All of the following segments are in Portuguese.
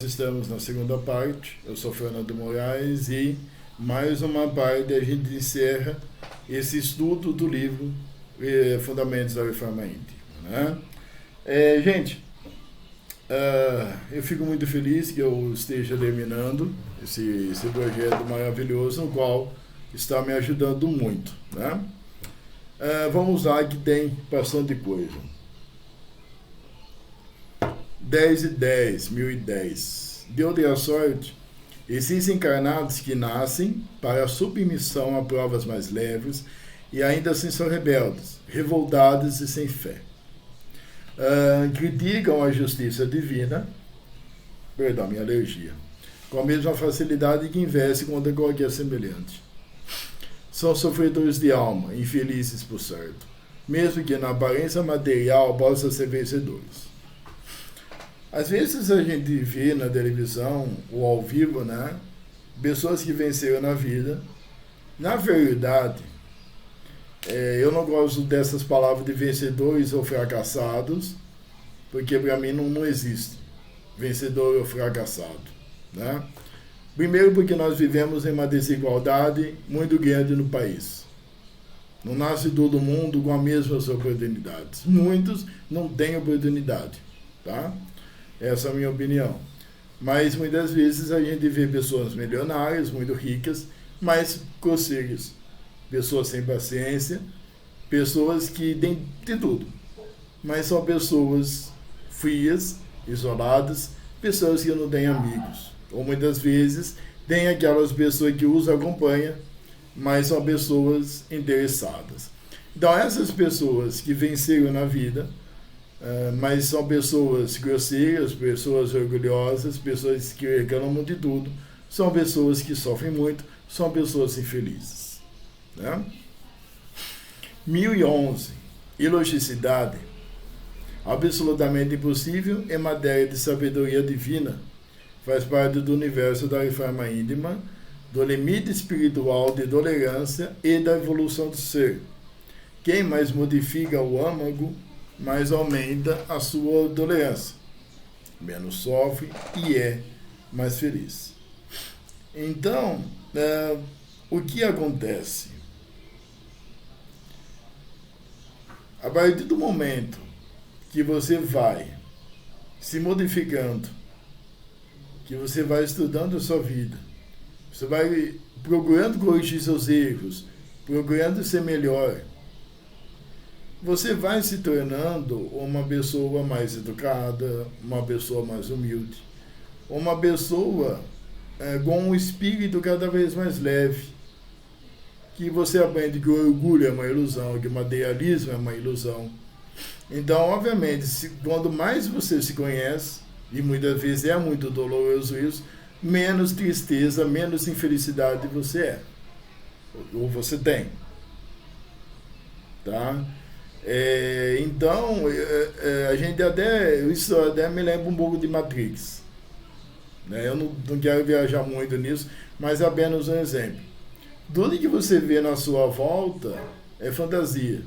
Estamos na segunda parte, eu sou Fernando Moraes e mais uma parte a gente encerra esse estudo do livro Fundamentos da Reforma Íntima, né? Gente, eu fico muito feliz que eu esteja terminando esse projeto maravilhoso, no qual está me ajudando muito, né? Vamos lá, que tem bastante coisa. 10:10, Deu-lhe a sorte. Existem encarnados que nascem para a submissão a provas mais leves e ainda assim são rebeldes, revoltados e sem fé. Criticam a justiça divina, minha alergia, com a mesma facilidade que investe contra qualquer semelhante. São sofredores de alma, infelizes por certo, mesmo que na aparência material possam ser vencedores. Às vezes a gente vê na televisão ou ao vivo, né, pessoas que venceram na vida. Na verdade, eu não gosto dessas palavras de vencedores ou fracassados, porque para mim não existe vencedor ou fracassado, né? Primeiro porque nós vivemos em uma desigualdade muito grande no país. Não nasce todo mundo com as mesmas oportunidades. Muitos não têm oportunidade, tá? Essa é a minha opinião. Mas muitas vezes a gente vê pessoas milionárias, muito ricas, mas grosseiras. Pessoas sem paciência, pessoas que têm de tudo. Mas são pessoas frias, isoladas, pessoas que não têm amigos. Ou muitas vezes tem aquelas pessoas que os acompanham, mas são pessoas interessadas. Então essas pessoas que venceram na vida, mas são pessoas grosseiras, pessoas orgulhosas, pessoas que reclamam de tudo, são pessoas que sofrem muito, são pessoas infelizes, né? 1011. Ilogicidade. Absolutamente impossível em matéria de sabedoria divina. Faz parte do universo da reforma íntima, do limite espiritual de tolerância e da evolução do ser. Quem mais modifica o âmago, mais aumenta a sua tolerância, menos sofre e é mais feliz. Então, o que acontece? A partir do momento que você vai se modificando, que você vai estudando a sua vida, você vai procurando corrigir seus erros, procurando ser melhor, você vai se tornando uma pessoa mais educada, uma pessoa mais humilde, uma pessoa com um espírito cada vez mais leve, que você aprende que o orgulho é uma ilusão, que o materialismo é uma ilusão. Então, obviamente, quando mais você se conhece, e muitas vezes é muito doloroso isso, menos tristeza, menos infelicidade você é, ou você tem, tá? Então, a gente isso até me lembra um pouco de Matrix, né? Eu não quero viajar muito nisso, mas é apenas um exemplo. Tudo que você vê na sua volta é fantasia.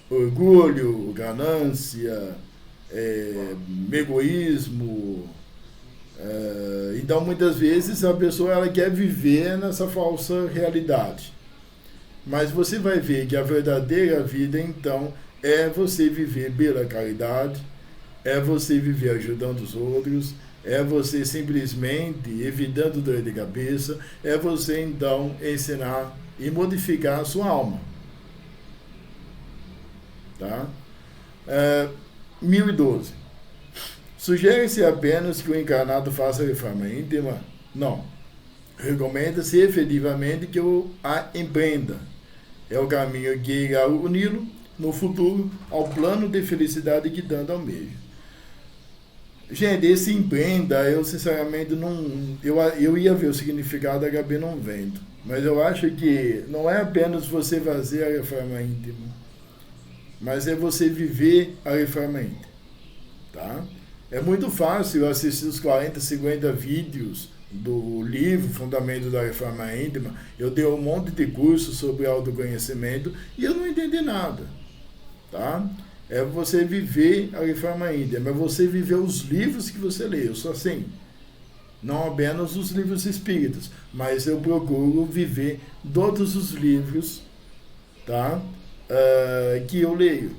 Orgulho, ganância, egoísmo. Então, muitas vezes, a pessoa ela quer viver nessa falsa realidade. Mas você vai ver que a verdadeira vida, então, é você viver pela caridade, é você viver ajudando os outros, é você simplesmente evitando dor de cabeça, é você, então, ensinar e modificar a sua alma. Tá? 1012. Sugere-se apenas que o encarnado faça a reforma íntima? Não. Recomenda-se efetivamente que a empreenda. É o caminho que irá uni-lo no futuro ao plano de felicidade que tanto almeja. Gente, esse empreenda, eu sinceramente não... Eu ia ver o significado, acabei não vendo. Mas eu acho que não é apenas você fazer a reforma íntima, mas é você viver a reforma íntima, tá? É muito fácil assistir os 40, 50 vídeos do livro Fundamentos da Reforma Íntima. Eu dei um monte de cursos sobre autoconhecimento e eu não entendi nada, tá? é você viver a reforma íntima, é você viver os livros que você lê. Eu sou assim, não apenas os livros espíritas, mas eu procuro viver todos os livros, tá? Que eu leio.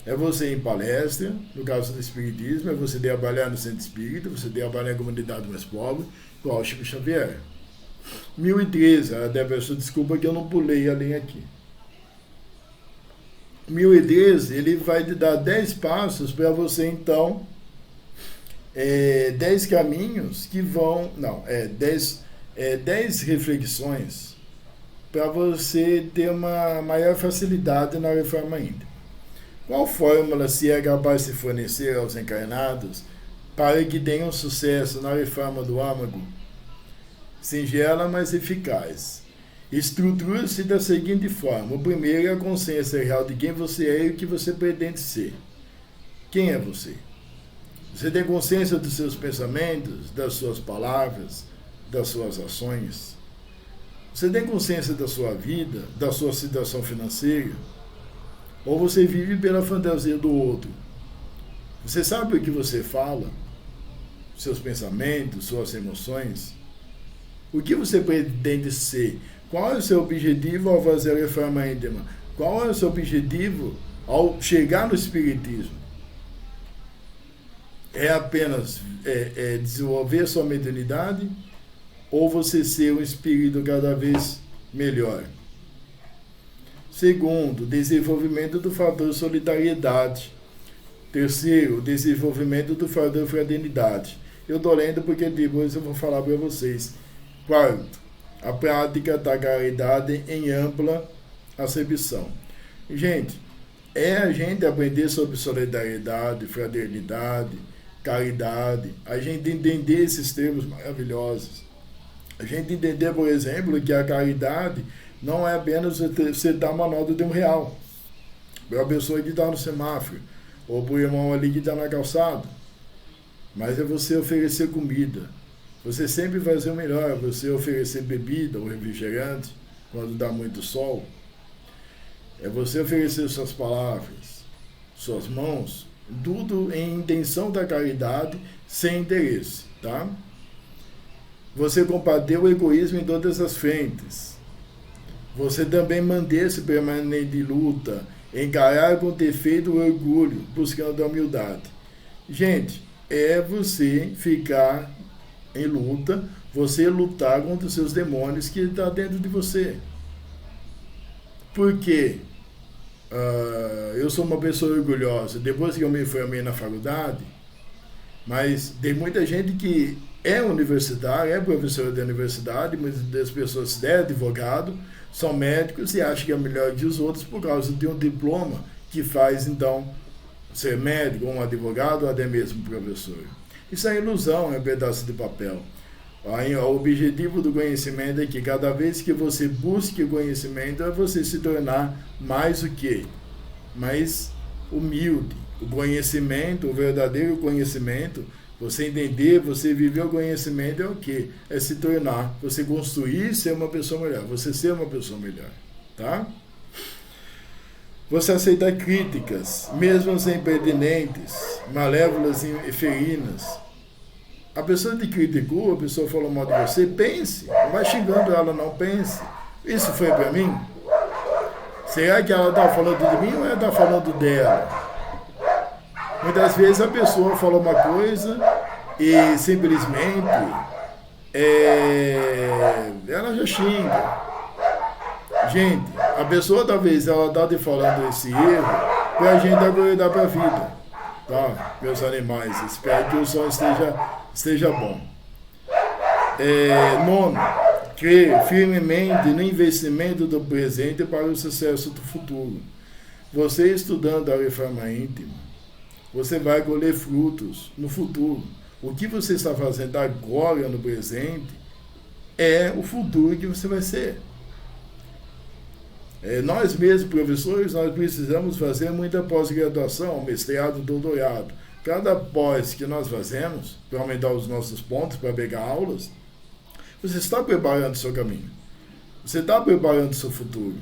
É você ir em palestra, no caso do espiritismo, é você trabalhar no centro espírita, você trabalhar na comunidade mais pobre, igual o Chico Xavier. 1013, até peço desculpa que eu não pulei a linha aqui. 1013, ele vai te dar 10 passos para você, então, 10 caminhos que vão, 10 reflexões para você ter uma maior facilidade na reforma íntima. Qual fórmula se é capaz de fornecer aos encarnados para que tenham sucesso na reforma do âmago? Singela, mas eficaz. Estrutura-se da seguinte forma. O primeiro é a consciência real de quem você é e o que você pretende ser. Quem é você? Você tem consciência dos seus pensamentos, das suas palavras, das suas ações? Você tem consciência da sua vida, da sua situação financeira? Ou você vive pela fantasia do outro? Você sabe o que você fala? Seus pensamentos, suas emoções? O que você pretende ser? Qual é o seu objetivo ao fazer a reforma íntima? Qual é o seu objetivo ao chegar no espiritismo? É apenas desenvolver sua mediunidade? Ou você ser um espírito cada vez melhor? Segundo, desenvolvimento do fator solidariedade. Terceiro, desenvolvimento do fator fraternidade. Eu estou lendo porque depois eu vou falar para vocês. Quarto, a prática da caridade em ampla acepção. Gente, a gente aprender sobre solidariedade, fraternidade, caridade, a gente entender esses termos maravilhosos. A gente entender, por exemplo, que a caridade não é apenas você dar uma nota de R$1 para a pessoa que está no semáforo, ou para o irmão ali que está na calçada, mas é você oferecer comida. Você sempre fazer o melhor, você oferecer bebida ou refrigerante quando dá muito sol. É você oferecer suas palavras, suas mãos, tudo em intenção da caridade, sem interesse, tá? Você combater o egoísmo em todas as frentes. Você também manter-se permanente em luta, encarar com defeito o orgulho, buscando a humildade. Gente, é você ficar em luta, você lutar contra os seus demônios que estão dentro de você. Por quê? Eu sou uma pessoa orgulhosa, depois que eu me formei na faculdade, mas tem muita gente que é universitário, é professor da universidade, muitas das pessoas é advogado, são médicos e acham que é melhor que os outros por causa de um diploma que faz, então, ser médico, ou um advogado, ou até mesmo professor. Isso é ilusão, é um pedaço de papel. O objetivo do conhecimento é que cada vez que você busque o conhecimento, é você se tornar mais o quê? Mais humilde. O conhecimento, o verdadeiro conhecimento, você entender, você viver o conhecimento é o quê? É se tornar, você construir ser uma pessoa melhor, você ser uma pessoa melhor, tá? Você aceitar críticas, mesmo sem pertinentes, malévolas e ferinas. A pessoa te criticou, a pessoa falou mal de você, pense. Não vai xingando ela, não, pense. Isso foi para mim? Será que ela está falando de mim ou ela está falando dela? Muitas vezes a pessoa fala uma coisa e simplesmente ela já xinga. Gente, a pessoa talvez ela está te falando esse erro para a gente acordar para a vida, tá? Meus animais, espero que o som esteja bom. Nono, crer firmemente no investimento do presente para o sucesso do futuro. Você estudando a reforma íntima, você vai colher frutos no futuro. O que você está fazendo agora no presente é o futuro que você vai ser. Nós mesmos, professores, nós precisamos fazer muita pós-graduação, mestrado, doutorado. Cada pós que nós fazemos, para aumentar os nossos pontos, para pegar aulas, você está preparando o seu caminho. Você está preparando o seu futuro.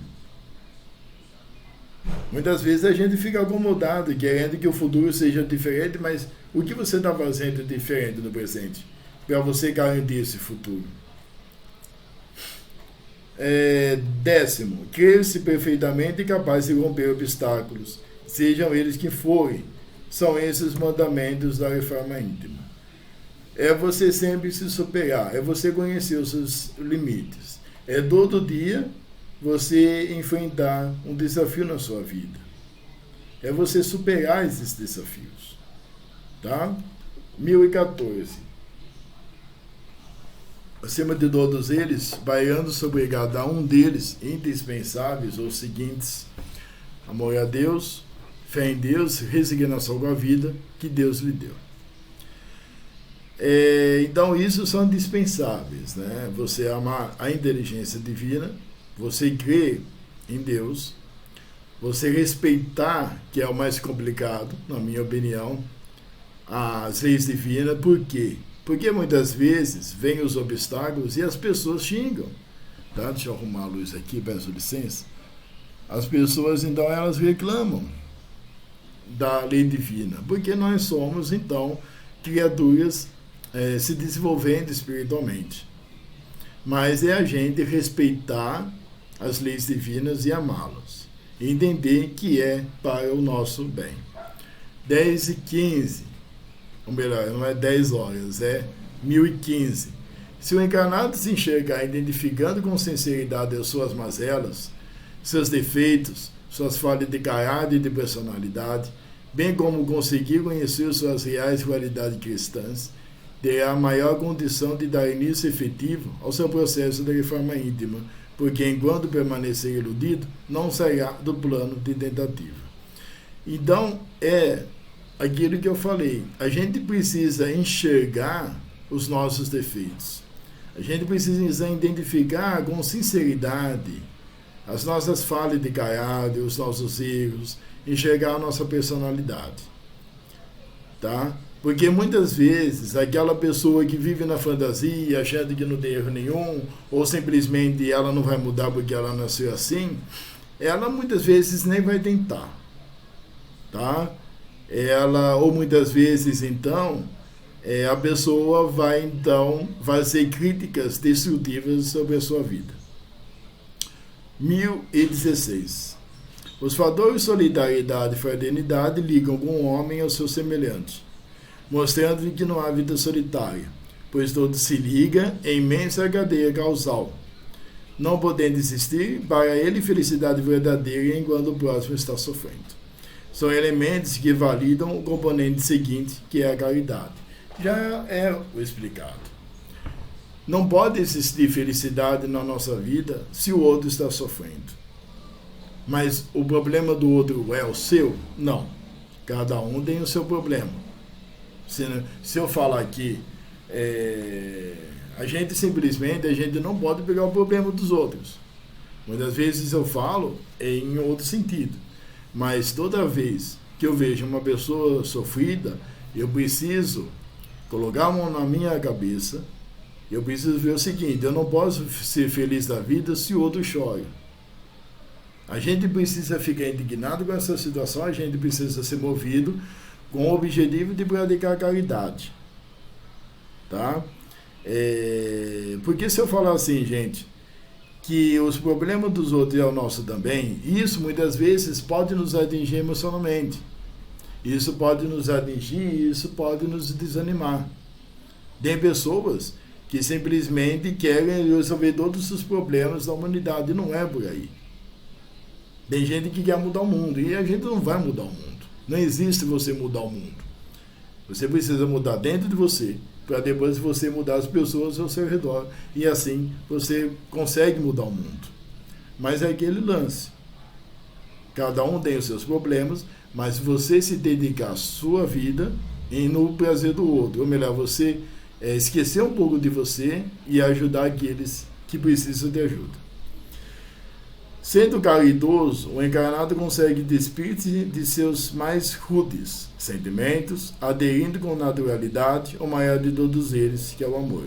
Muitas vezes a gente fica acomodado, querendo que o futuro seja diferente, mas o que você está fazendo diferente no presente para você garantir esse futuro? 10º, crer-se perfeitamente capaz de romper obstáculos, sejam eles que forem. São esses os mandamentos da reforma íntima. É você sempre se superar, é você conhecer os seus limites. É todo dia você enfrentar um desafio na sua vida. É você superar esses desafios. Tá? 1014. Acima de todos eles, baiando-se obrigado a um deles, indispensáveis, os seguintes: amor a Deus, fé em Deus, resignação com a vida que Deus lhe deu. Então, isso são indispensáveis, né? Você amar a inteligência divina, você crer em Deus, você respeitar, que é o mais complicado, na minha opinião, as leis divinas. Por quê? Porque muitas vezes vêm os obstáculos e as pessoas xingam. Tá? Deixa eu arrumar a luz aqui, peço licença. As pessoas, então, elas reclamam da lei divina, porque nós somos, então, criaturas se desenvolvendo espiritualmente. Mas é a gente respeitar as leis divinas e amá-las. E entender que é para o nosso bem. 10:15. Ou melhor, não é 10 horas, é 1015. Se o encarnado se enxergar identificando com sinceridade as suas mazelas, seus defeitos, suas falhas de caráter e de personalidade, bem como conseguir conhecer suas reais qualidades cristãs, terá a maior condição de dar início efetivo ao seu processo de reforma íntima, porque enquanto permanecer iludido, não sairá do plano de tentativa. Então, é aquilo que eu falei, a gente precisa enxergar os nossos defeitos. A gente precisa identificar com sinceridade as nossas falhas de caráter, os nossos erros, enxergar a nossa personalidade. Tá? Porque muitas vezes aquela pessoa que vive na fantasia, achando que não tem erro nenhum, ou simplesmente ela não vai mudar porque ela nasceu assim, ela muitas vezes nem vai tentar. Tá? Ou muitas vezes, então, a pessoa vai, então, fazer críticas destrutivas sobre a sua vida. 1016. Os fatores de solidariedade e fraternidade ligam com o homem ao seu semelhante, mostrando que não há vida solitária, pois todo se liga em imensa cadeia causal, não podendo existir para ele felicidade verdadeira enquanto o próximo está sofrendo. São elementos que validam o componente seguinte, que é a caridade. Já é o explicado. Não pode existir felicidade na nossa vida se o outro está sofrendo. Mas o problema do outro é o seu? Não. Cada um tem o seu problema. Se eu falar aqui, a gente não pode pegar o problema dos outros. Muitas vezes eu falo em outro sentido. Mas toda vez que eu vejo uma pessoa sofrida, eu preciso colocar a mão na minha cabeça, eu preciso ver o seguinte: eu não posso ser feliz da vida se o outro chora. A gente precisa ficar indignado com essa situação, a gente precisa ser movido com o objetivo de praticar a caridade. Tá? Porque se eu falar assim, gente, que os problemas dos outros é o nosso também, isso muitas vezes pode nos atingir emocionalmente. Isso pode nos atingir, isso pode nos desanimar. Tem pessoas que simplesmente querem resolver todos os problemas da humanidade, não é por aí. Tem gente que quer mudar o mundo, e a gente não vai mudar o mundo. Não existe você mudar o mundo. Você precisa mudar dentro de você, para depois você mudar as pessoas ao seu redor, e assim você consegue mudar o mundo. Mas é aquele lance. Cada um tem os seus problemas, mas você se dedicar à sua vida no prazer do outro, ou melhor, você esquecer um pouco de você e ajudar aqueles que precisam de ajuda. Sendo caridoso, o encarnado consegue despir-se de seus mais rudes sentimentos, aderindo com naturalidade ao maior de todos eles, que é o amor.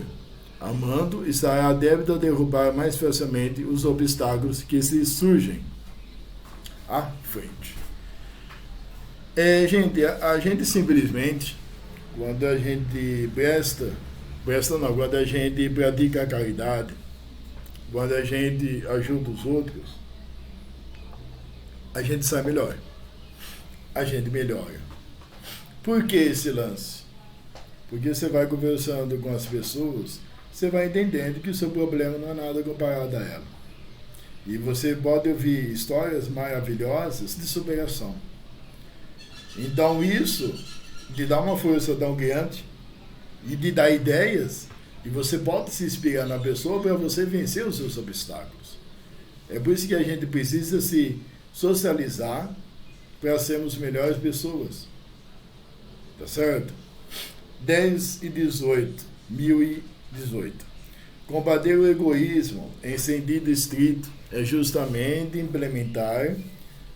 Amando, estará adepto a derrubar mais facilmente os obstáculos que se surgem. à frente. Gente, a gente simplesmente, quando a gente quando a gente pratica a caridade, quando a gente ajuda os outros, a gente sai melhor. A gente melhora. Por que esse lance? Porque você vai conversando com as pessoas, você vai entendendo que o seu problema não é nada comparado a ela. E você pode ouvir histórias maravilhosas de superação. Então isso te dá uma força tão grande e te dá ideias, e você pode se inspirar na pessoa para você vencer os seus obstáculos. É por isso que a gente precisa se socializar para sermos melhores pessoas. Tá certo? 10/18/2018. Combater o egoísmo em sentido estrito é justamente implementar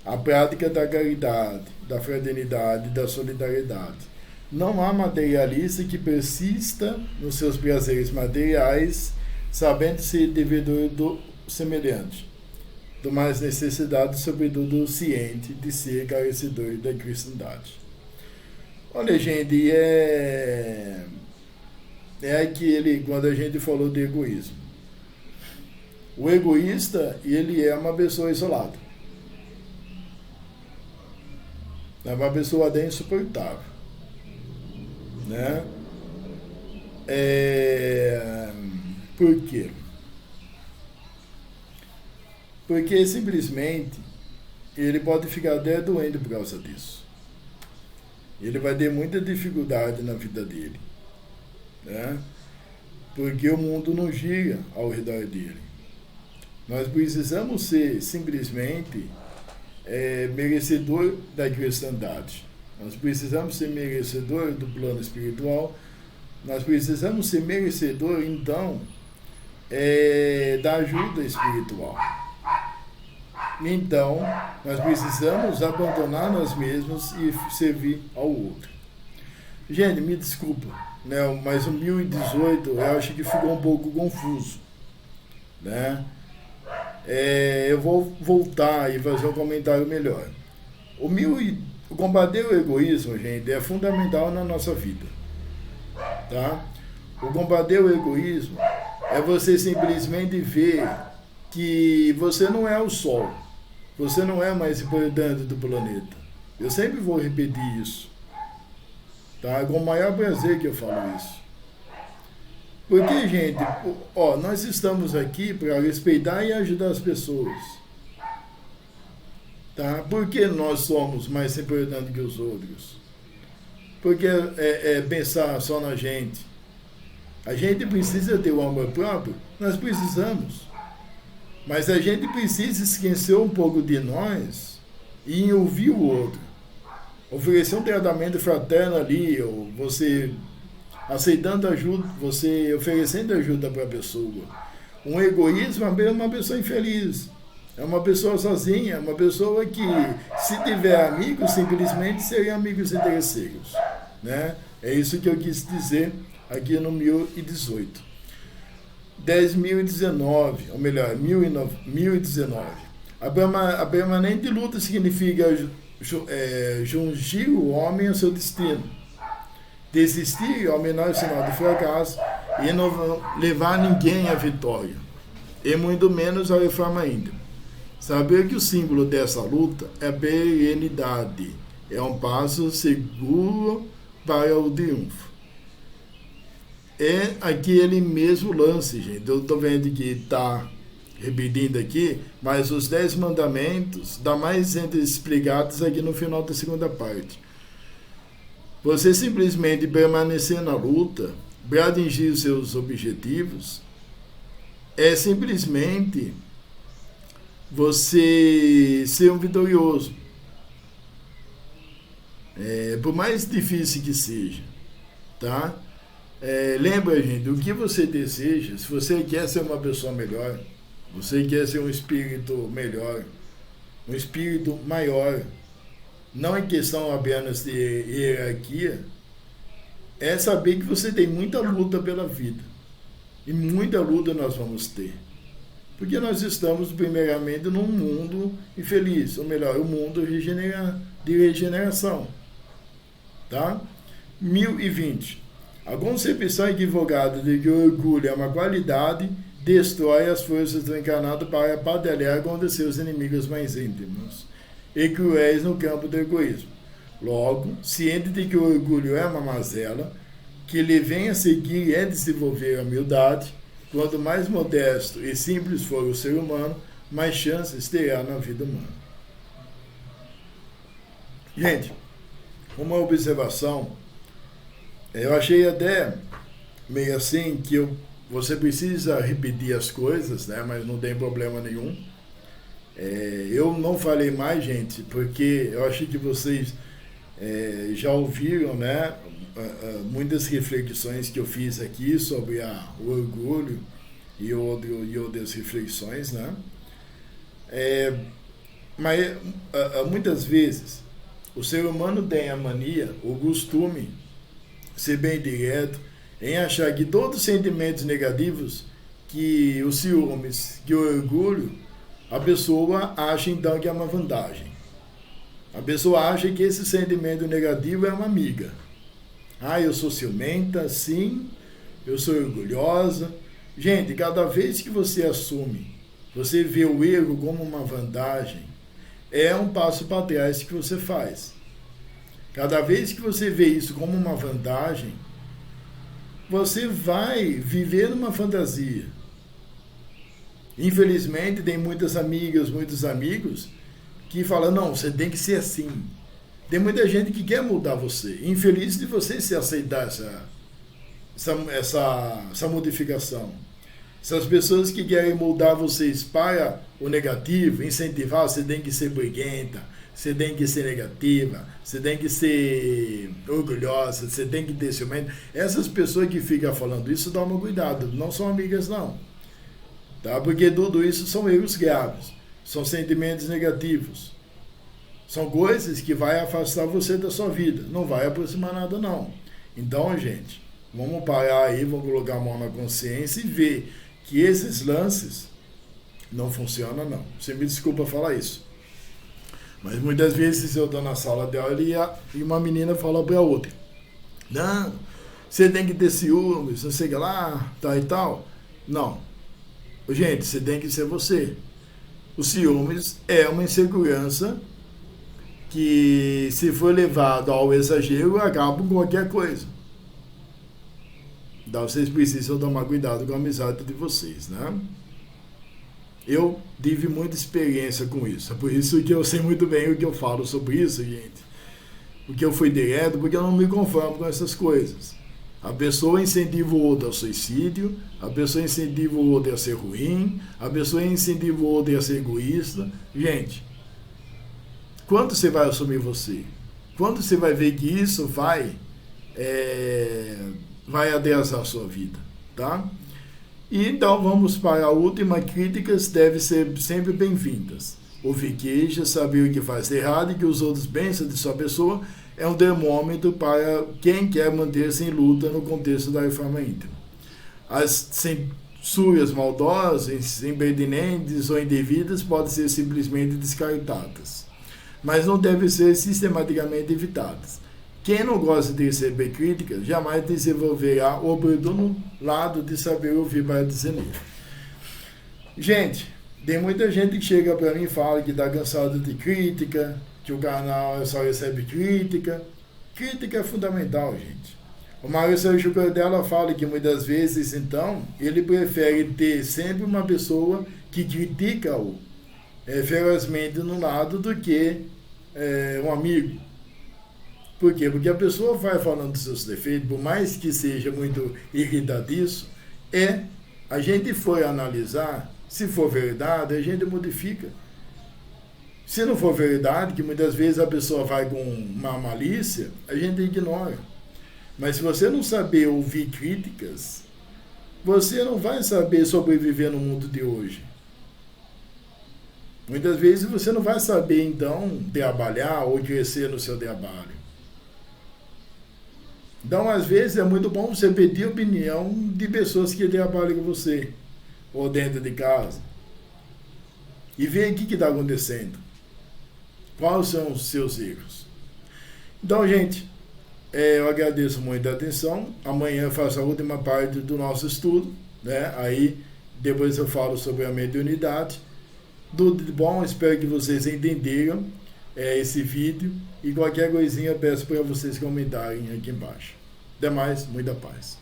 a prática da caridade, da fraternidade, da solidariedade. Não há materialista que persista nos seus prazeres materiais, sabendo ser devedor do semelhante, do mais necessidade, sobretudo ciente de ser carecedor da cristandade. Olha, gente, é aquele, quando a gente falou de egoísmo. O egoísta, ele é uma pessoa isolada. É uma pessoa até insuportável, né? Por quê? Porque simplesmente ele pode ficar até doente por causa disso. Ele vai ter muita dificuldade na vida dele, né? Porque o mundo não gira ao redor dele. Nós precisamos ser simplesmente merecedor da cristandade. Nós precisamos ser merecedor do plano espiritual. Nós precisamos ser merecedor, então, da ajuda espiritual. Então, nós precisamos abandonar nós mesmos e servir ao outro. Gente, me desculpa, né? Mas o 1018 eu acho que ficou um pouco confuso, né? Eu vou voltar e fazer um comentário melhor. O combater o egoísmo, gente, é fundamental na nossa vida, tá? O combater o egoísmo é você simplesmente ver que você não é o Sol, você não é mais importante do planeta. Eu sempre vou repetir isso, tá? É com o maior prazer que eu falo isso. Porque, gente, nós estamos aqui para respeitar e ajudar as pessoas. Tá? Por que nós somos mais importantes que os outros? Porque pensar só na gente. A gente precisa ter o amor próprio? Nós precisamos. Mas a gente precisa esquecer um pouco de nós e ouvir o outro. Oferecer um tratamento fraterno ali, ou você aceitando ajuda, você oferecendo ajuda para a pessoa. Um egoísmo é uma pessoa infeliz. É uma pessoa sozinha, é uma pessoa que, se tiver amigos, simplesmente seriam amigos interesseiros, né? É isso que eu quis dizer aqui no 1018. 10/2019, ou melhor, 1019. A permanente luta significa jungir o homem ao seu destino. Desistir ao menor sinal de fracasso e não levar ninguém à vitória, e muito menos à reforma íntima. Saber que o símbolo dessa luta é a perenidade, é um passo seguro para o triunfo. É aquele mesmo lance, gente. Eu estou vendo que está repetindo aqui, mas os 10 mandamentos dá mais entre explicados aqui no final da segunda parte. Você simplesmente permanecer na luta para atingir os seus objetivos é simplesmente você ser um vitorioso. Por mais difícil que seja, tá? Lembra, gente, o que você deseja, se você quer ser uma pessoa melhor, você quer ser um espírito melhor, um espírito maior, não é questão apenas de hierarquia, é saber que você tem muita luta pela vida. E muita luta nós vamos ter. Porque nós estamos, primeiramente, num mundo infeliz, ou melhor, um mundo de regeneração. Tá? 1020. A concepção equivocada de que o orgulho é uma qualidade destrói as forças do encarnado para batalhar contra seus inimigos mais íntimos e cruéis no campo do egoísmo. Logo, ciente de que o orgulho é uma mazela, que lhe vem a seguir é desenvolver a humildade. Quanto mais modesto e simples for o ser humano, mais chances terá na vida humana. Gente, uma observação, eu achei até meio assim que você precisa repetir as coisas, né? Mas não tem problema nenhum. Eu não falei mais, gente, porque eu achei que vocês já ouviram, né? Muitas reflexões que eu fiz aqui sobre o orgulho e outras reflexões, né? Mas muitas vezes o ser humano tem a mania, o costume, ser bem direto, em achar que todos os sentimentos negativos, que os ciúmes, que o orgulho, a pessoa acha então que é uma vantagem. A pessoa acha que esse sentimento negativo é uma amiga. Eu sou ciumenta, sim, eu sou orgulhosa. Gente, cada vez que você assume, você vê o erro como uma vantagem, é um passo para trás que você faz. Cada vez que você vê isso como uma vantagem, você vai viver numa fantasia. Infelizmente, tem muitas amigas, muitos amigos que falam, não, você tem que ser assim. Tem muita gente que quer mudar você. Infeliz de você se aceitar essa modificação. Essas pessoas que querem mudar vocês para o negativo, incentivar, você tem que ser briguenta, você tem que ser negativa, você tem que ser orgulhosa, você tem que ter ciumento. Essas pessoas que ficam falando isso, tomam cuidado, não são amigas não. Tá? Porque tudo isso são erros graves, são sentimentos negativos. São coisas que vai afastar você da sua vida, não vai aproximar nada não. Então, gente, vamos parar aí, vamos colocar a mão na consciência e ver que esses lances não funcionam não. Você me desculpa falar isso. Mas muitas vezes eu estou na sala de aula e uma menina fala para a outra, não, você tem que ter ciúmes, não sei o que lá, tal e tal. Não. Gente, você tem que ser você. O ciúmes é uma insegurança que, se for levado ao exagero, acaba com qualquer coisa. Então, vocês precisam tomar cuidado com a amizade de vocês, né? Eu tive muita experiência com isso. É por isso que eu sei muito bem o que eu falo sobre isso, gente. Porque eu fui direto, porque eu não me conformo com essas coisas. A pessoa incentiva o outro ao suicídio, a pessoa incentiva o outro a ser ruim, a pessoa incentiva o outro a ser egoísta. Gente, quando você vai assumir você? Quando você vai ver que isso vai atrasar a sua vida, tá? E então vamos para a última. Críticas devem ser sempre bem-vindas. Ouvir queixas, saber o que faz de errado e que os outros pensam de sua pessoa é um termômetro para quem quer manter-se em luta no contexto da reforma íntima. As censuras maldosas, impertinentes ou indevidas podem ser simplesmente descartadas, mas não devem ser sistematicamente evitadas. Quem não gosta de receber críticas jamais desenvolverá o oportuno lado de saber ouvir para discernir. Gente, tem muita gente que chega para mim e fala que está cansado de crítica, que o canal só recebe crítica. Crítica é fundamental, gente. O Mário Sérgio Cortella fala que muitas vezes, então, ele prefere ter sempre uma pessoa que critica-o ferozmente no lado do que um amigo. Por quê? Porque a pessoa vai falando dos seus defeitos, por mais que seja muito irritadiço, a gente foi analisar, se for verdade, a gente modifica. Se não for verdade, que muitas vezes a pessoa vai com uma malícia, a gente ignora. Mas se você não saber ouvir críticas, você não vai saber sobreviver no mundo de hoje. Muitas vezes você não vai saber, então, trabalhar ou crescer no seu trabalho. Então, às vezes, é muito bom você pedir opinião de pessoas que trabalham com você, ou dentro de casa. e ver o que está acontecendo. Quais são os seus erros. Então, gente, eu agradeço muito a atenção. Amanhã eu faço a última parte do nosso estudo, né? Aí depois eu falo sobre a mediunidade. Tudo de bom, espero que vocês entenderam esse vídeo. E qualquer coisinha eu peço para vocês comentarem aqui embaixo. Até mais, muita paz.